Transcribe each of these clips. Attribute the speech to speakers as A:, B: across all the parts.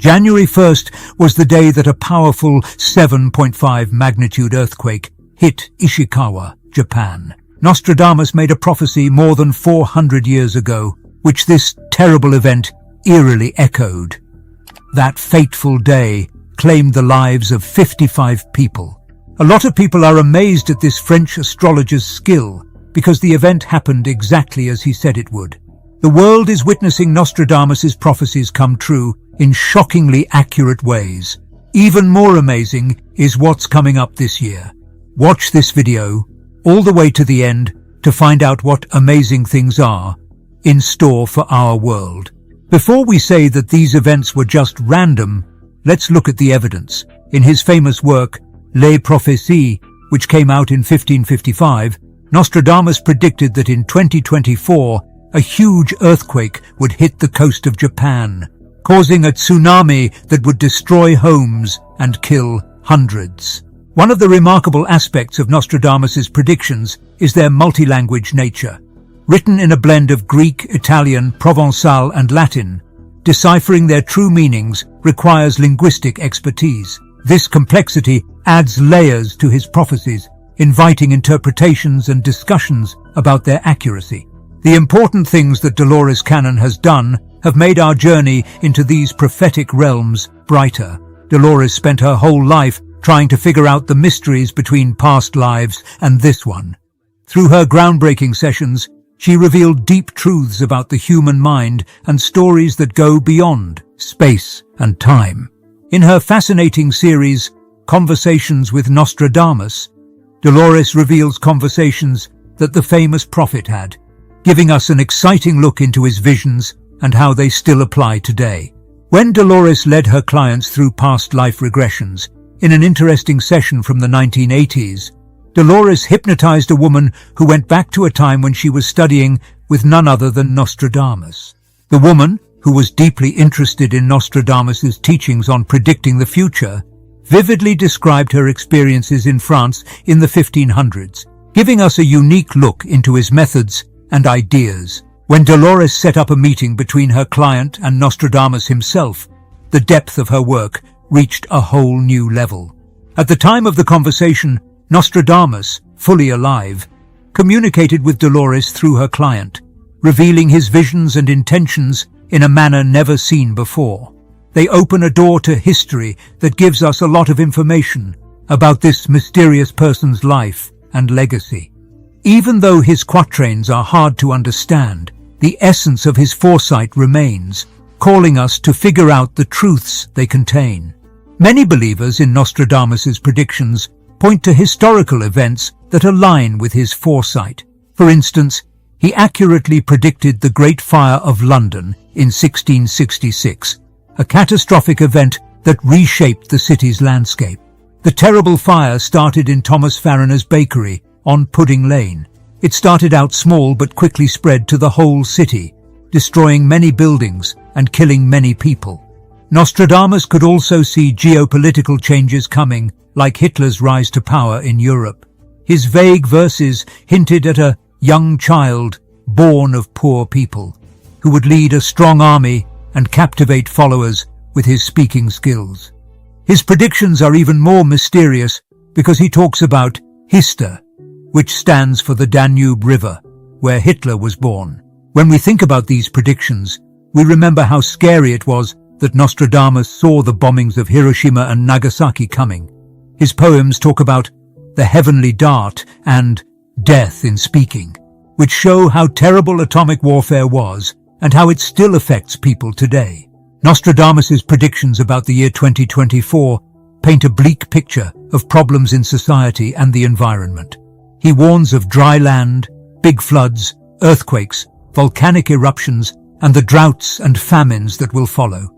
A: January 1st was the day that a powerful 7.5 magnitude earthquake hit Ishikawa, Japan. Nostradamus made a prophecy more than 400 years ago, which this terrible event eerily echoed. That fateful day claimed the lives of 55 people. A lot of people are amazed at this French astrologer's skill, because the event happened exactly as he said it would. The world is witnessing Nostradamus's prophecies come true in shockingly accurate ways. Even more amazing is what's coming up this year. Watch this video all the way to the end to find out what amazing things are in store for our world. Before we say that these events were just random, let's look at the evidence. In his famous work, Les Prophéties, which came out in 1555, Nostradamus predicted that in 2024, a huge earthquake would hit the coast of Japan, causing a tsunami that would destroy homes and kill hundreds. One of the remarkable aspects of Nostradamus's predictions is their multi-language nature. Written in a blend of Greek, Italian, Provençal and Latin, deciphering their true meanings requires linguistic expertise. This complexity adds layers to his prophecies, inviting interpretations and discussions about their accuracy. The important things that Dolores canon has done have made our journey into these prophetic realms brighter. Dolores spent her whole life trying to figure out the mysteries between past lives and this one. Through her groundbreaking sessions, she revealed deep truths about the human mind and stories that go beyond space and time. In her fascinating series, Conversations with Nostradamus, Dolores reveals conversations that the famous prophet had, giving us an exciting look into his visions and how they still apply today. When Dolores led her clients through past life regressions, in an interesting session from the 1980s, Dolores hypnotized a woman who went back to a time when she was studying with none other than Nostradamus. The woman, who was deeply interested in Nostradamus's teachings on predicting the future, vividly described her experiences in France in the 1500s, giving us a unique look into his methods and ideas. When Dolores set up a meeting between her client and Nostradamus himself, the depth of her work reached a whole new level. At the time of the conversation, Nostradamus, fully alive, communicated with Dolores through her client, revealing his visions and intentions in a manner never seen before. They open a door to history that gives us a lot of information about this mysterious person's life and legacy. Even though his quatrains are hard to understand, the essence of his foresight remains, calling us to figure out the truths they contain. Many believers in Nostradamus's predictions point to historical events that align with his foresight. For instance, he accurately predicted the Great Fire of London in 1666, a catastrophic event that reshaped the city's landscape. The terrible fire started in Thomas Farriner's bakery on Pudding Lane. It started out small but quickly spread to the whole city, destroying many buildings and killing many people. Nostradamus could also see geopolitical changes coming, like Hitler's rise to power in Europe. His vague verses hinted at a young child born of poor people, who would lead a strong army and captivate followers with his speaking skills. His predictions are even more mysterious because he talks about Hister, which stands for the Danube River, where Hitler was born. When we think about these predictions, we remember how scary it was that Nostradamus saw the bombings of Hiroshima and Nagasaki coming. His poems talk about the heavenly dart and death in speaking, which show how terrible atomic warfare was and how it still affects people today. Nostradamus's predictions about the year 2024 paint a bleak picture of problems in society and the environment. He warns of dry land, big floods, earthquakes, volcanic eruptions, and the droughts and famines that will follow.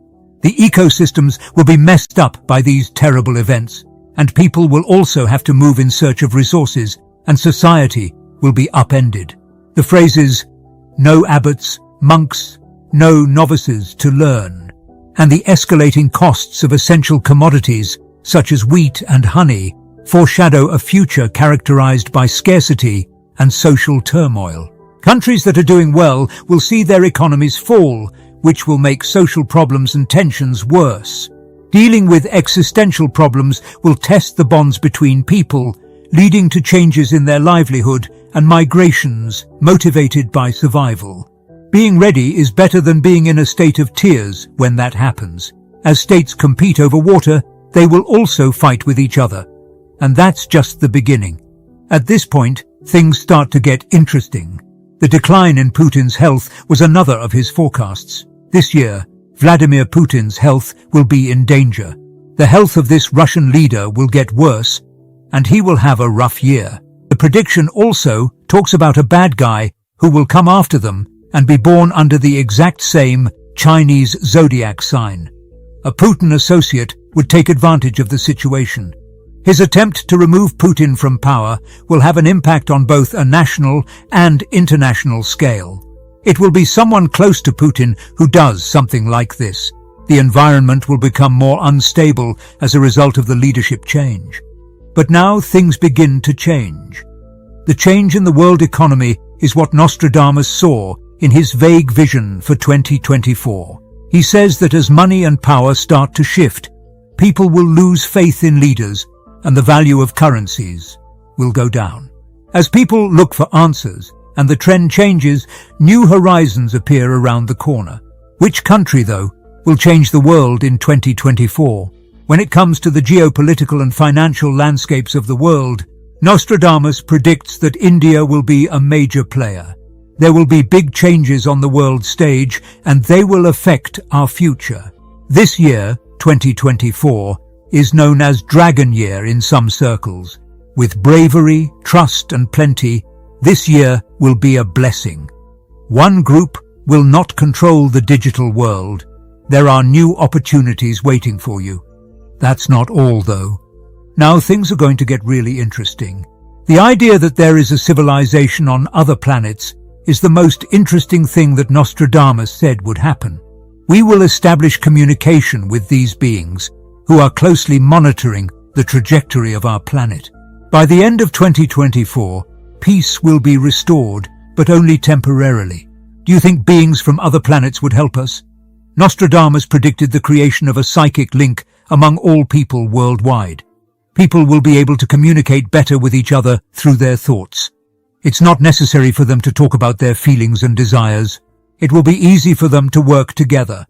A: The ecosystems will be messed up by these terrible events, and people will also have to move in search of resources, and society will be upended. The phrases, "no abbots, monks, no novices to learn," and the escalating costs of essential commodities such as wheat and honey foreshadow a future characterized by scarcity and social turmoil. Countries that are doing well will see their economies fall, which will make social problems and tensions worse. Dealing with existential problems will test the bonds between people, leading to changes in their livelihood and migrations motivated by survival. Being ready is better than being in a state of tears when that happens. As states compete over water, they will also fight with each other. And that's just the beginning. At this point, things start to get interesting. The decline in Putin's health was another of his forecasts. This year, Vladimir Putin's health will be in danger. The health of this Russian leader will get worse, and he will have a rough year. The prediction also talks about a bad guy who will come after them and be born under the exact same Chinese zodiac sign. A Putin associate would take advantage of the situation. His attempt to remove Putin from power will have an impact on both a national and international scale. It will be someone close to Putin who does something like this. The environment will become more unstable as a result of the leadership change. But now things begin to change. The change in the world economy is what Nostradamus saw in his vague vision for 2024. He says that as money and power start to shift, people will lose faith in leaders and the value of currencies will go down. As people look for answers and the trend changes, new horizons appear around the corner. Which country, though, will change the world in 2024? When it comes to the geopolitical and financial landscapes of the world, Nostradamus predicts that India will be a major player. There will be big changes on the world stage, and they will affect our future. This year, 2024, is known as Dragon Year in some circles. With bravery, trust, and plenty, this year will be a blessing. One group will not control the digital world. There are new opportunities waiting for you. That's not all, though. Now things are going to get really interesting. The idea that there is a civilization on other planets is the most interesting thing that Nostradamus said would happen. We will establish communication with these beings who are closely monitoring the trajectory of our planet. By the end of 2024, peace will be restored, but only temporarily. Do you think beings from other planets would help us? Nostradamus predicted the creation of a psychic link among all people worldwide. People will be able to communicate better with each other through their thoughts. It's not necessary for them to talk about their feelings and desires. It will be easy for them to work together.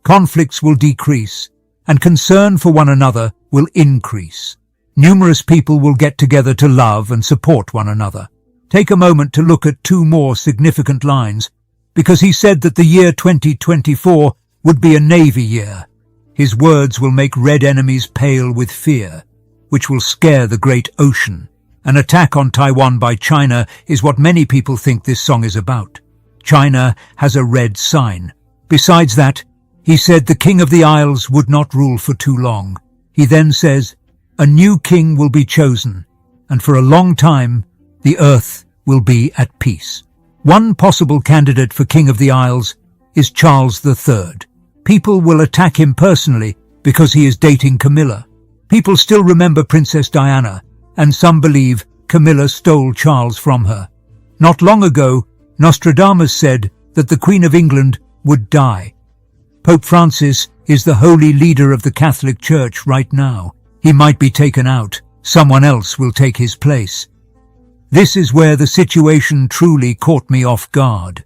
A: Conflicts will decrease, and concern for one another will increase. Numerous people will get together to love and support one another. Take a moment to look at two more significant lines, because he said that the year 2024 would be a navy year. His words will make red enemies pale with fear, which will scare the great ocean. An attack on Taiwan by China is what many people think this song is about. China has a red sign. Besides that, he said the King of the Isles would not rule for too long. He then says, a new king will be chosen, and for a long time, the earth will be at peace. One possible candidate for King of the Isles is Charles III. People will attack him personally because he is dating Camilla. People still remember Princess Diana, and some believe Camilla stole Charles from her. Not long ago, Nostradamus said that the Queen of England would die. Pope Francis is the holy leader of the Catholic Church right now. He might be taken out. Someone else will take his place. This is where the situation truly caught me off guard.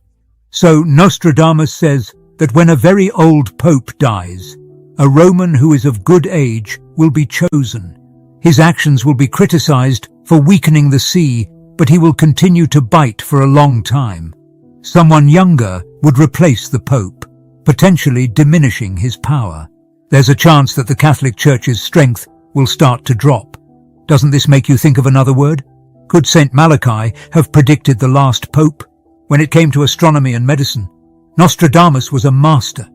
A: So Nostradamus says that when a very old pope dies, a Roman who is of good age will be chosen. His actions will be criticized for weakening the see, but he will continue to bite for a long time. Someone younger would replace the pope, potentially diminishing his power. There's a chance that the Catholic Church's strength will start to drop. Doesn't this make you think of another word? Could Saint Malachi have predicted the last pope? When it came to astronomy and medicine, Nostradamus was a master.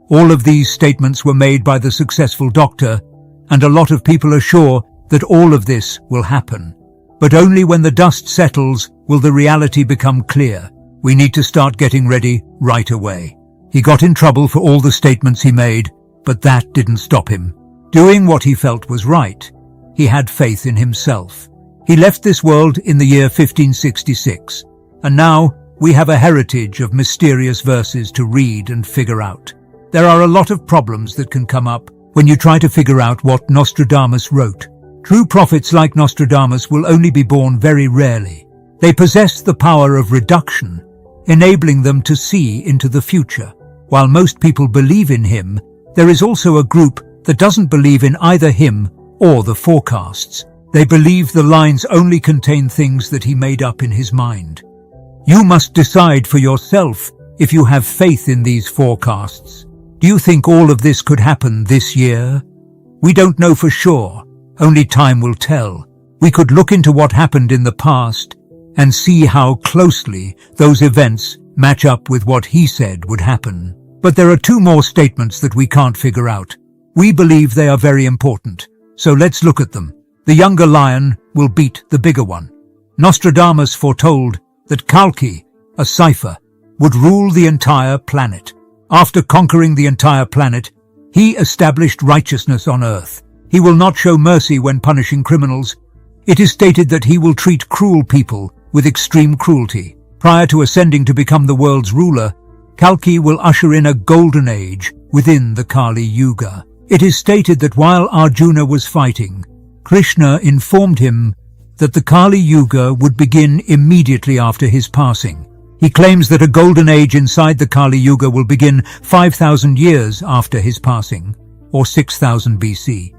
A: All of these statements were made by the successful doctor, and a lot of people are sure that all of this will happen. But only when the dust settles will the reality become clear. We need to start getting ready right away. He got in trouble for all the statements he made, but that didn't stop him doing what he felt was right. He had faith in himself. He left this world in the year 1566, and now we have a heritage of mysterious verses to read and figure out. There are a lot of problems that can come up when you try to figure out what Nostradamus wrote. True prophets like Nostradamus will only be born very rarely. They possess the power of reduction, enabling them to see into the future. While most people believe in him, there is also a group that doesn't believe in either him or the forecasts. They believe the lines only contain things that he made up in his mind. You must decide for yourself if you have faith in these forecasts. Do you think all of this could happen this year? We don't know for sure. Only time will tell. We could look into what happened in the past and see how closely those events match up with what he said would happen. But there are two more statements that we can't figure out. We believe they are very important, so let's look at them. The younger lion will beat the bigger one. Nostradamus foretold that Kalki, a cipher, would rule the entire planet. After conquering the entire planet, he established righteousness on earth. He will not show mercy when punishing criminals. It is stated that he will treat cruel people with extreme cruelty. Prior to ascending to become the world's ruler, Kalki will usher in a golden age within the Kali Yuga. It is stated that while Arjuna was fighting, Krishna informed him that the Kali Yuga would begin immediately after his passing. He claims that a golden age inside the Kali Yuga will begin 5,000 years after his passing, or 6,000 BC.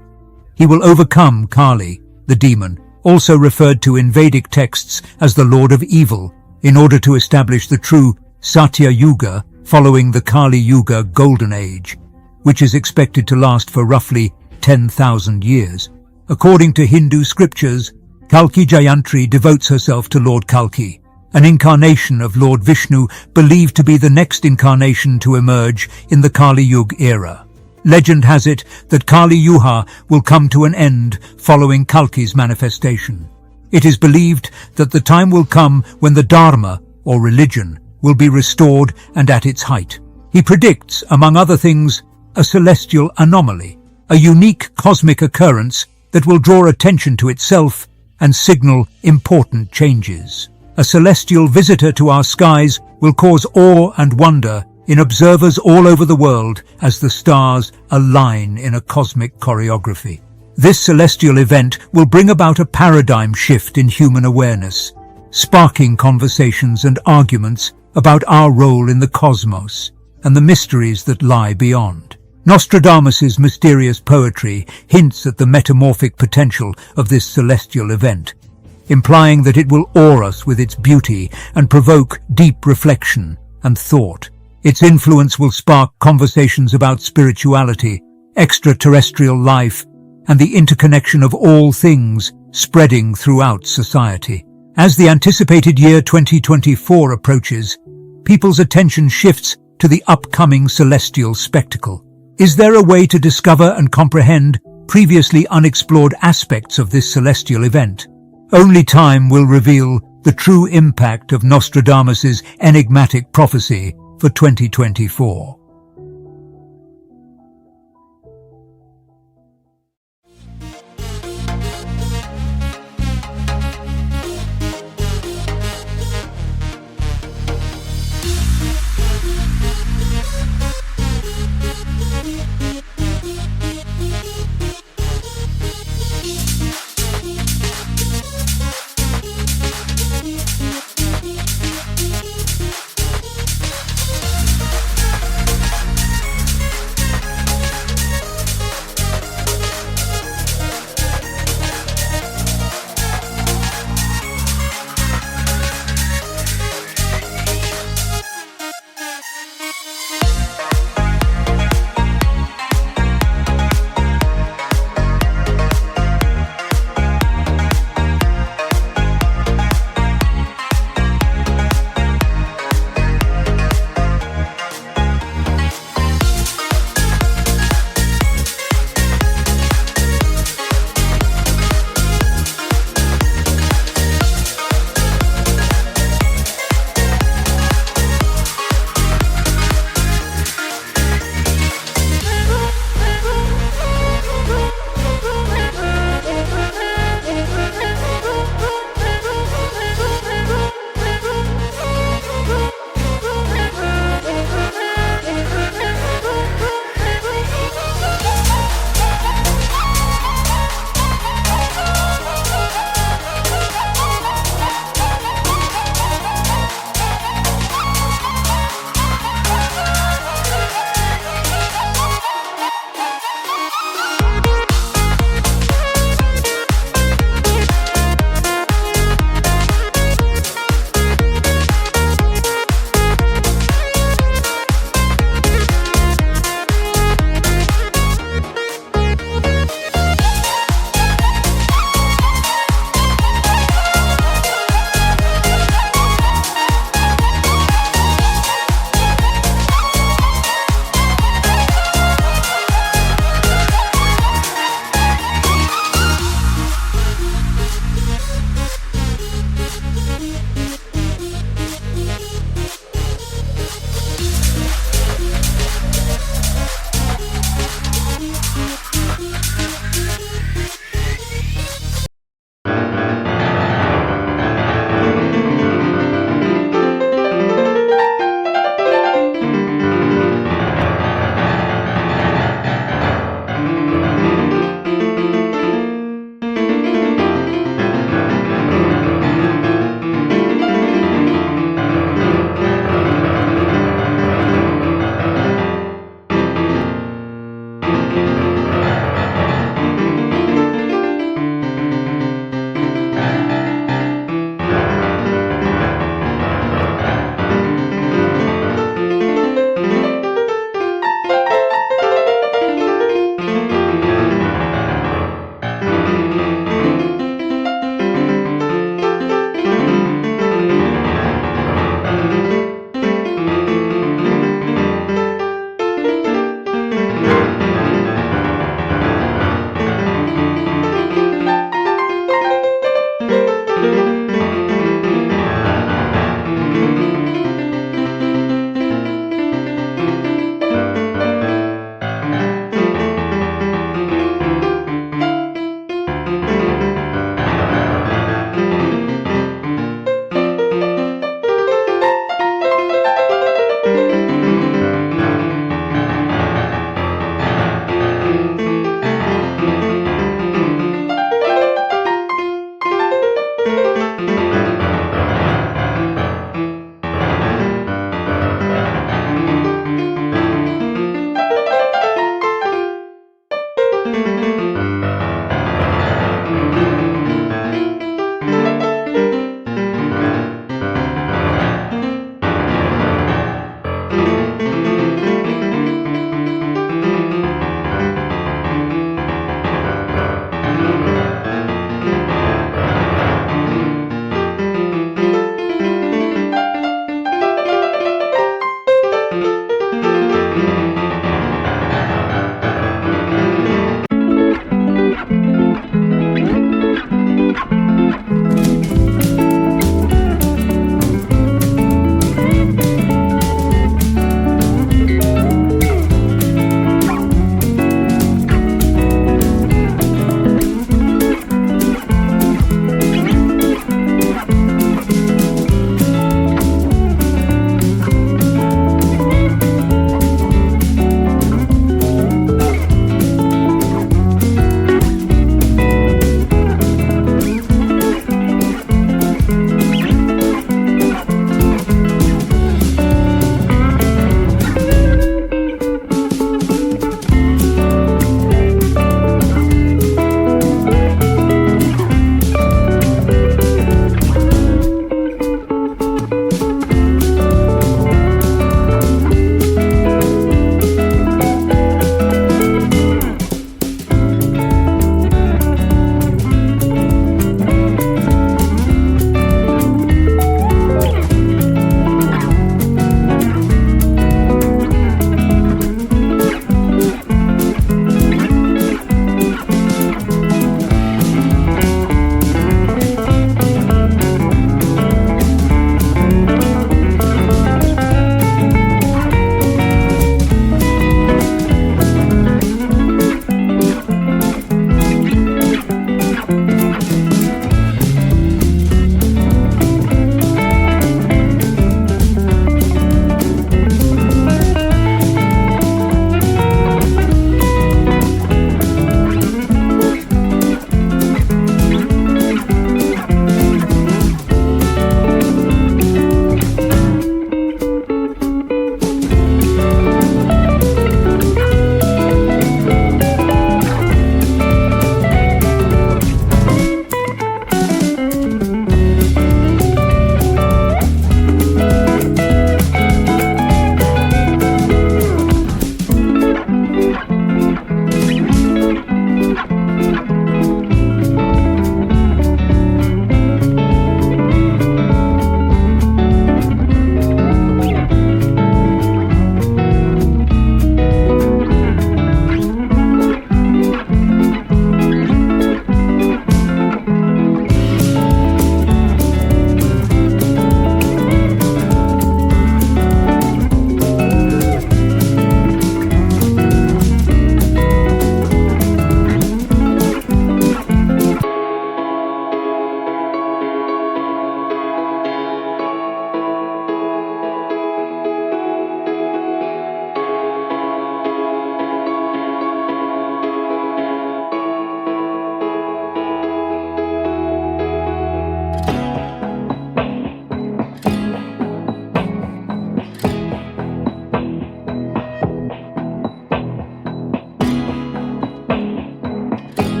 A: He will overcome Kali, the demon, also referred to in Vedic texts as the Lord of Evil, in order to establish the true Satya Yuga following the Kali Yuga Golden Age, which is expected to last for roughly 10,000 years. According to Hindu scriptures, Kalki Jayantri devotes herself to Lord Kalki, an incarnation of Lord Vishnu believed to be the next incarnation to emerge in the Kali Yuga era. Legend has it that Kali Yuga will come to an end following Kalki's manifestation. It is believed that the time will come when the Dharma, or religion, will be restored and at its height. He predicts, among other things, a celestial anomaly, a unique cosmic occurrence that will draw attention to itself and signal important changes. A celestial visitor to our skies will cause awe and wonder in observers all over the world as the stars align in a cosmic choreography. This celestial event will bring about a paradigm shift in human awareness, sparking conversations and arguments about our role in the cosmos and the mysteries that lie beyond. Nostradamus's mysterious poetry hints at the metamorphic potential of this celestial event, implying that it will awe us with its beauty and provoke deep reflection and thought. Its influence will spark conversations about spirituality, extraterrestrial life, and the interconnection of all things spreading throughout society. As the anticipated year 2024 approaches, people's attention shifts to the upcoming celestial spectacle. Is there a way to discover and comprehend previously unexplored aspects of this celestial event? Only time will reveal the true impact of Nostradamus's enigmatic prophecy for 2024.